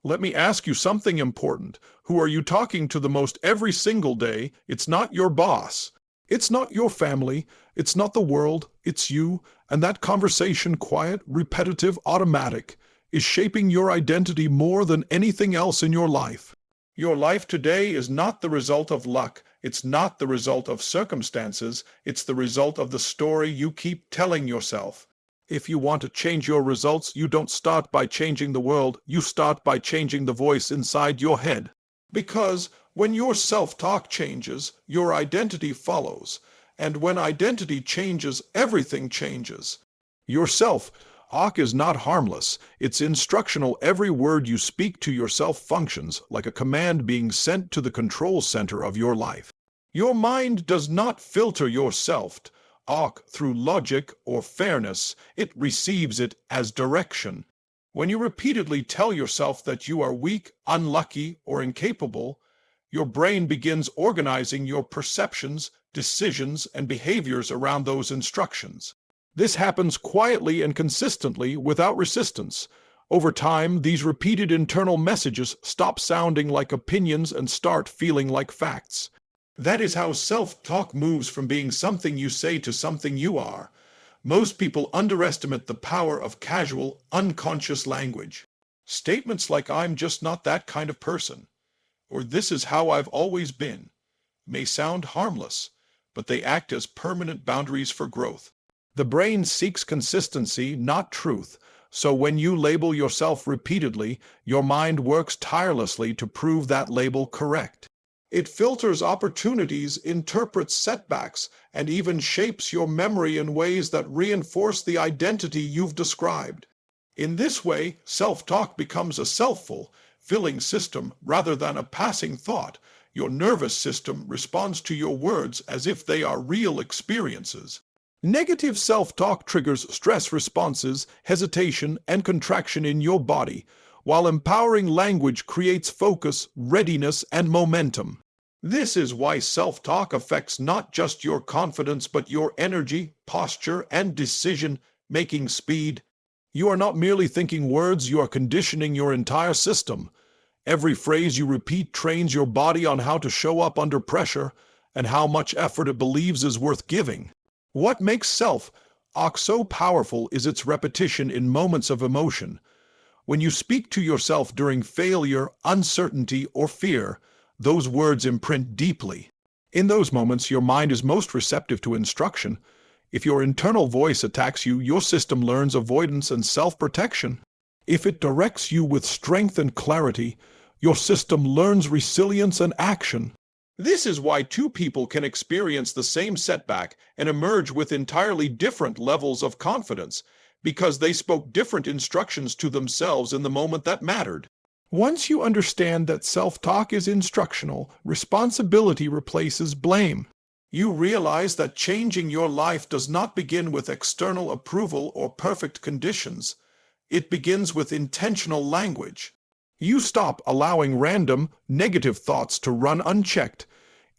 Let me ask you something important. Who are you talking to the most every single day? It's not your boss. It's not your family. It's not the world. It's you. And that conversation, quiet, repetitive, automatic, is shaping your identity more than anything else in your life. Your life today is not the result of luck. It's not the result of circumstances. It's the result of the story you keep telling yourself. If you want to change your results, you don't start by changing the world. You start by changing the voice inside your head. Because when your self-talk changes, your identity follows. And when identity changes, everything changes. Your self-talk is not harmless. It's instructional. Every word you speak to yourself functions like a command being sent to the control center of your life. Your mind does not filter your self-talk through logic or fairness. It receives it as direction. When you repeatedly tell yourself that you are weak, unlucky, or incapable, your brain begins organizing your perceptions, decisions, and behaviors around those instructions. This happens quietly and consistently without resistance. Over time, these repeated internal messages stop sounding like opinions and start feeling like facts. That is how self-talk moves from being something you say to something you are. Most people underestimate the power of casual, unconscious language. Statements like "I'm just not that kind of person," or "this is how I've always been," may sound harmless, but they act as permanent boundaries for growth. The brain seeks consistency, not truth. So when you label yourself repeatedly, your mind works tirelessly to prove that label correct. It filters opportunities, interprets setbacks, and even shapes your memory in ways that reinforce the identity you've described. In this way, self-talk becomes a self-fulfilling system rather than a passing thought. Your nervous system responds to your words as if they are real experiences. Negative self-talk triggers stress responses, hesitation, and contraction in your body, while empowering language creates focus, readiness, and momentum. This is why self-talk affects not just your confidence but your energy, posture, and decision-making speed. You are not merely thinking words, you are conditioning your entire system. Every phrase you repeat trains your body on how to show up under pressure and how much effort it believes is worth giving. What makes self-talk so powerful is its repetition in moments of emotion. When you speak to yourself during failure, uncertainty, or fear, those words imprint deeply. In those moments, your mind is most receptive to instruction. If your internal voice attacks you, your system learns avoidance and self-protection. If it directs you with strength and clarity, your system learns resilience and action. This is why two people can experience the same setback and emerge with entirely different levels of confidence, because they spoke different instructions to themselves in the moment that mattered. Once you understand that self-talk is instructional, responsibility replaces blame. You realize that changing your life does not begin with external approval or perfect conditions. It begins with intentional language. You stop allowing random, negative thoughts to run unchecked.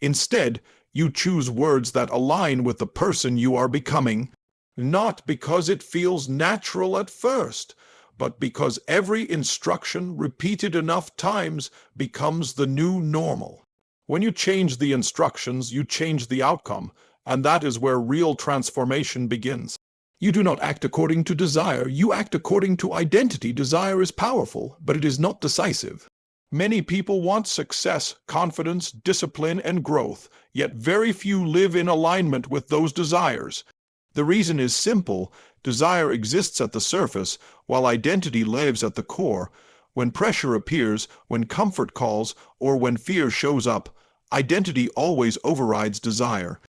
Instead, you choose words that align with the person you are becoming, not because it feels natural at first, but because every instruction repeated enough times becomes the new normal. When you change the instructions, you change the outcome, and that is where real transformation begins. You do not act according to desire, you act according to identity. Desire is powerful, but it is not decisive. Many people want success, confidence, discipline, and growth, yet very few live in alignment with those desires. The reason is simple. Desire exists at the surface, while identity lives at the core. When pressure appears, when comfort calls, or when fear shows up, identity always overrides desire.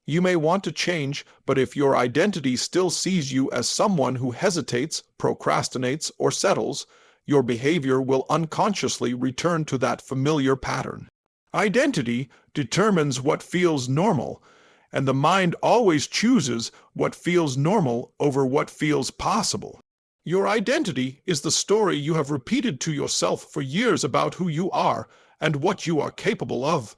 You may want to change, but if your identity still sees you as someone who hesitates, procrastinates, or settles, your behavior will unconsciously return to that familiar pattern. Identity determines what feels normal, and the mind always chooses what feels normal over what feels possible. Your identity is the story you have repeated to yourself for years about who you are and what you are capable of.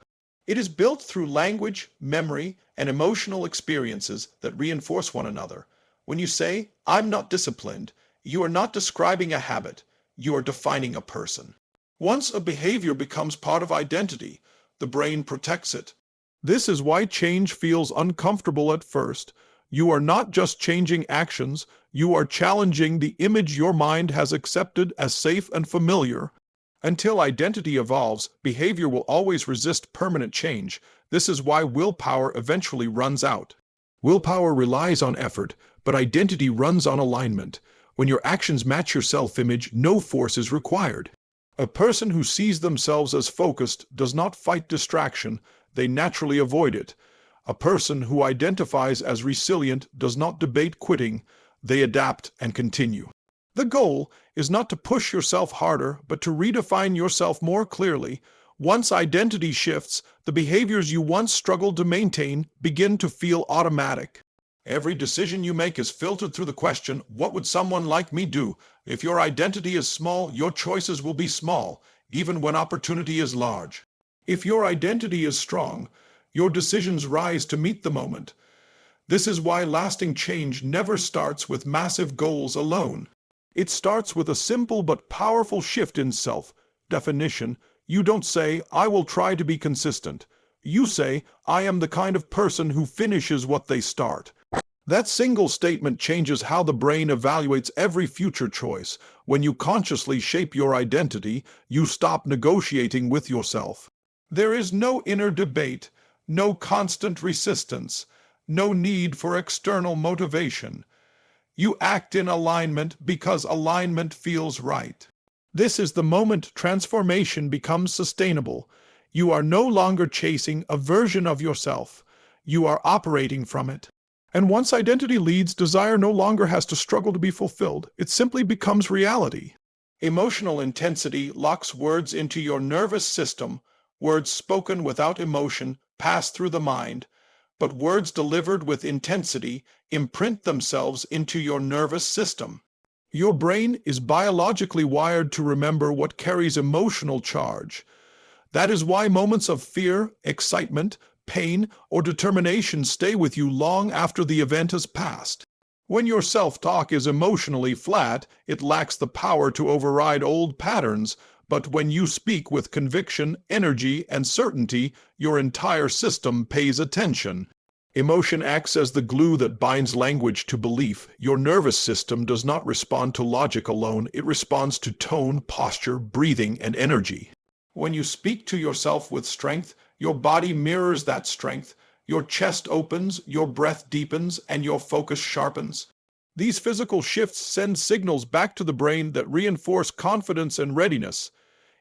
It is built through language, memory, and emotional experiences that reinforce one another. When you say, "I'm not disciplined," you are not describing a habit, you are defining a person. Once a behavior becomes part of identity, the brain protects it. This is why change feels uncomfortable at first. You are not just changing actions, you are challenging the image your mind has accepted as safe and familiar. Until identity evolves, behavior will always resist permanent change. This is why willpower eventually runs out. Willpower relies on effort, but identity runs on alignment. When your actions match your self-image, no force is required. A person who sees themselves as focused does not fight distraction, they naturally avoid it. A person who identifies as resilient does not debate quitting, they adapt and continue. The goal is not to push yourself harder, but to redefine yourself more clearly. Once identity shifts, the behaviors you once struggled to maintain begin to feel automatic. Every decision you make is filtered through the question, what would someone like me do? If your identity is small, your choices will be small, even when opportunity is large. If your identity is strong, your decisions rise to meet the moment. This is why lasting change never starts with massive goals alone. It starts with a simple but powerful shift in self-definition. You don't say, I will try to be consistent. You say, I am the kind of person who finishes what they start. That single statement changes how the brain evaluates every future choice. When you consciously shape your identity, you stop negotiating with yourself. There is no inner debate, no constant resistance, no need for external motivation. You act in alignment because alignment feels right. This is the moment transformation becomes sustainable. You are no longer chasing a version of yourself. You are operating from it. And once identity leads, desire no longer has to struggle to be fulfilled. It simply becomes reality. Emotional intensity locks words into your nervous system. Words spoken without emotion pass through the mind, but words delivered with intensity imprint themselves into your nervous system. Your brain is biologically wired to remember what carries emotional charge. That is why moments of fear, excitement, pain, or determination stay with you long after the event has passed. When your self-talk is emotionally flat, it lacks the power to override old patterns, but when you speak with conviction, energy, and certainty, your entire system pays attention. Emotion acts as the glue that binds language to belief. Your nervous system does not respond to logic alone, it responds to tone, posture, breathing, and energy. When you speak to yourself with strength, your body mirrors that strength. Your chest opens, your breath deepens, and your focus sharpens. These physical shifts send signals back to the brain that reinforce confidence and readiness.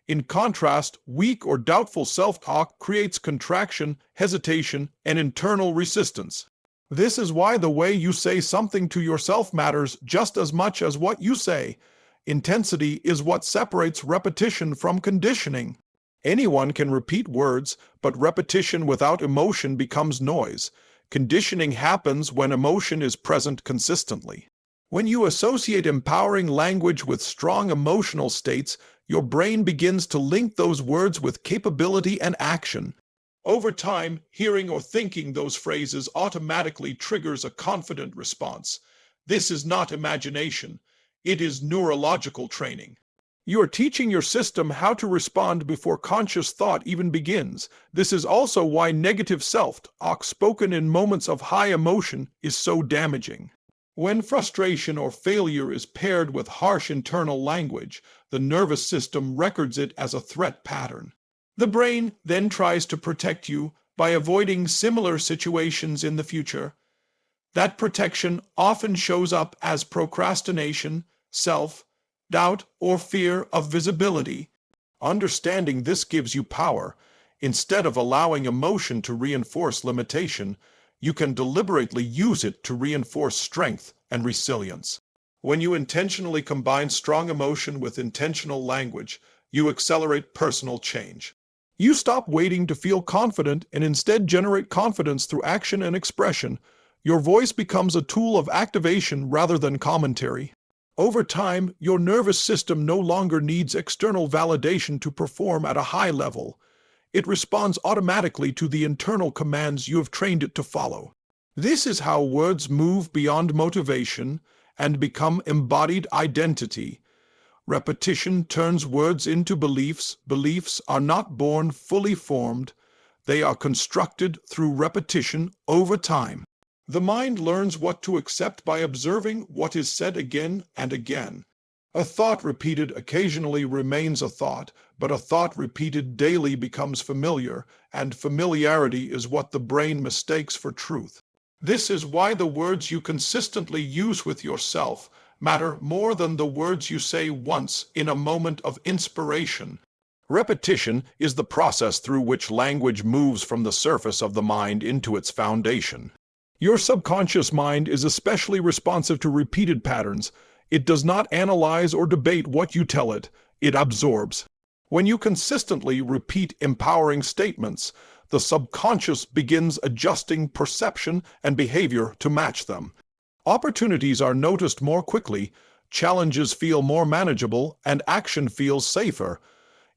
In contrast, weak or doubtful self-talk creates contraction, hesitation, and internal resistance. This is why the way you say something to yourself matters just as much as what you say. Intensity is what separates repetition from conditioning. Anyone can repeat words, but repetition without emotion becomes noise. Conditioning happens when emotion is present consistently. When you associate empowering language with strong emotional states, your brain begins to link those words with capability and action. Over time, hearing or thinking those phrases automatically triggers a confident response. This is not imagination. It is neurological training. You are teaching your system how to respond before conscious thought even begins. This is also why negative self-talk spoken in moments of high emotion is so damaging. When frustration or failure is paired with harsh internal language, the nervous system records it as a threat pattern. The brain then tries to protect you by avoiding similar situations in the future. That protection often shows up as procrastination, self-doubt, or fear of visibility. Understanding this gives you power. Instead of allowing emotion to reinforce limitation, you can deliberately use it to reinforce strength and resilience. When you intentionally combine strong emotion with intentional language, you accelerate personal change. You stop waiting to feel confident and instead generate confidence through action and expression. Your voice becomes a tool of activation rather than commentary. Over time, your nervous system no longer needs external validation to perform at a high level. It responds automatically to the internal commands you have trained it to follow. This is how words move beyond motivation and become embodied identity. Repetition turns words into beliefs. Beliefs are not born fully formed. They are constructed through repetition over time. The mind learns what to accept by observing what is said again and again. A thought repeated occasionally remains a thought, but a thought repeated daily becomes familiar, and familiarity is what the brain mistakes for truth. This is why the words you consistently use with yourself matter more than the words you say once in a moment of inspiration. Repetition is the process through which language moves from the surface of the mind into its foundation. Your subconscious mind is especially responsive to repeated patterns. It does not analyze or debate what you tell it. It absorbs. When you consistently repeat empowering statements, the subconscious begins adjusting perception and behavior to match them. Opportunities are noticed more quickly, challenges feel more manageable, and action feels safer.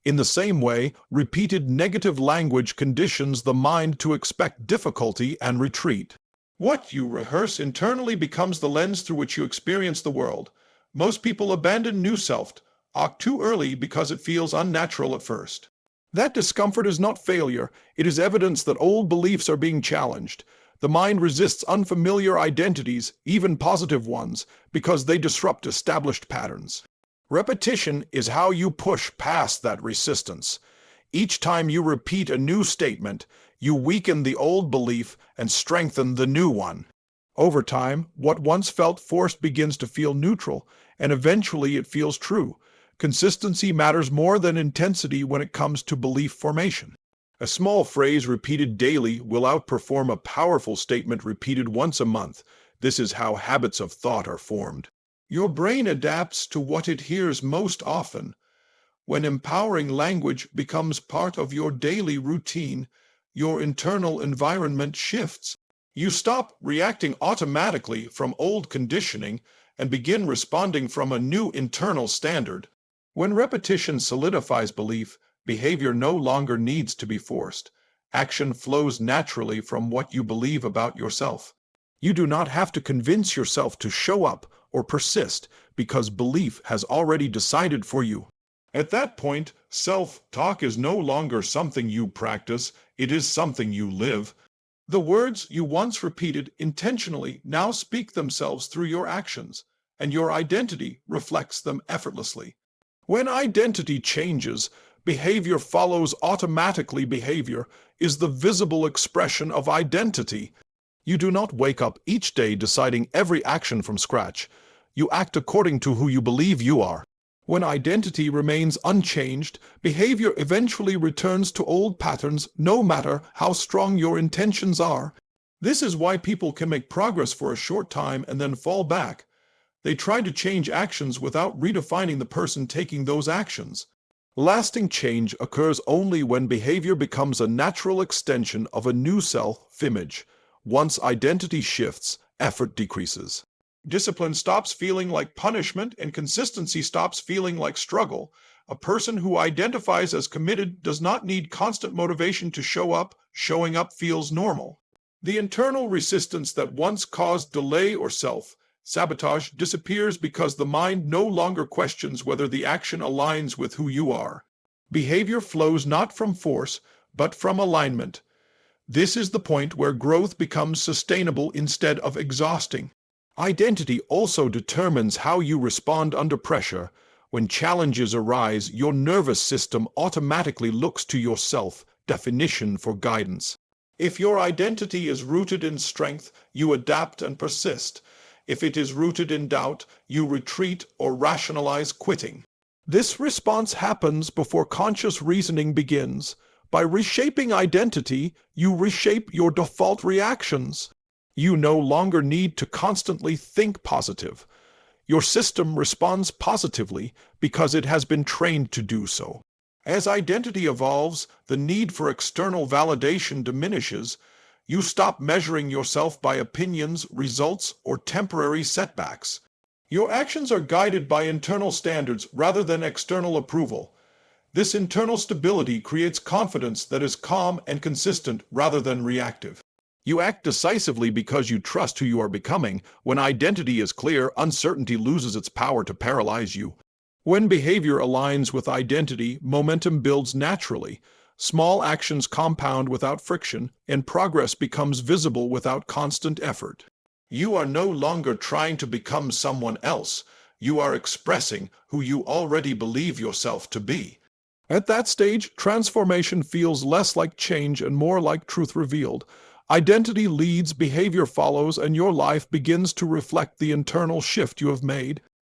In the same way, repeated negative language conditions the mind to expect difficulty and retreat. What you rehearse internally becomes the lens through which you experience the world. Most people abandon new self-talk too early because it feels unnatural at first. That discomfort is not failure. It is evidence that old beliefs are being challenged. The mind resists unfamiliar identities, even positive ones, because they disrupt established patterns. Repetition is how you push past that resistance. Each time you repeat a new statement, you weaken the old belief and strengthen the new one. Over time, what once felt forced begins to feel neutral, and eventually it feels true. Consistency matters more than intensity when it comes to belief formation. A small phrase repeated daily will outperform a powerful statement repeated once a month. This is how habits of thought are formed. Your brain adapts to what it hears most often. When empowering language becomes part of your daily routine, your internal environment shifts. You stop reacting automatically from old conditioning and begin responding from a new internal standard. When repetition solidifies belief, behavior no longer needs to be forced. Action flows naturally from what you believe about yourself. You do not have to convince yourself to show up or persist because belief has already decided for you. At that point, self-talk is no longer something you practice, it is something you live. The words you once repeated intentionally now speak themselves through your actions, and your identity reflects them effortlessly. When identity changes, behavior follows automatically. Behavior is the visible expression of identity. You do not wake up each day deciding every action from scratch. You act according to who you believe you are. When identity remains unchanged, behavior eventually returns to old patterns no matter how strong your intentions are. This is why people can make progress for a short time and then fall back. They try to change actions without redefining the person taking those actions. Lasting change occurs only when behavior becomes a natural extension of a new self-image. Once identity shifts, effort decreases. Discipline stops feeling like punishment and consistency stops feeling like struggle. A person who identifies as committed does not need constant motivation to show up. Showing up feels normal. The internal resistance that once caused delay or self-sabotage disappears because the mind no longer questions whether the action aligns with who you are. Behavior flows not from force, but from alignment. This is the point where growth becomes sustainable instead of exhausting. Identity also determines how you respond under pressure. When challenges arise, your nervous system automatically looks to your self-definition for guidance. If your identity is rooted in strength, you adapt and persist. If it is rooted in doubt, you retreat or rationalize quitting. This response happens before conscious reasoning begins. By reshaping identity, you reshape your default reactions. You no longer need to constantly think positive. Your system responds positively because it has been trained to do so. As identity evolves, the need for external validation diminishes. You stop measuring yourself by opinions, results, or temporary setbacks. Your actions are guided by internal standards rather than external approval. This internal stability creates confidence that is calm and consistent rather than reactive. You act decisively because you trust who you are becoming. When identity is clear, uncertainty loses its power to paralyze you. When behavior aligns with identity, momentum builds naturally. Small actions compound without friction, and progress becomes visible without constant effort. You are no longer trying to become someone else. You are expressing who you already believe yourself to be. At that stage, transformation feels less like change and more like truth revealed. Identity leads, behavior follows, and your life begins to reflect the internal shift you have made.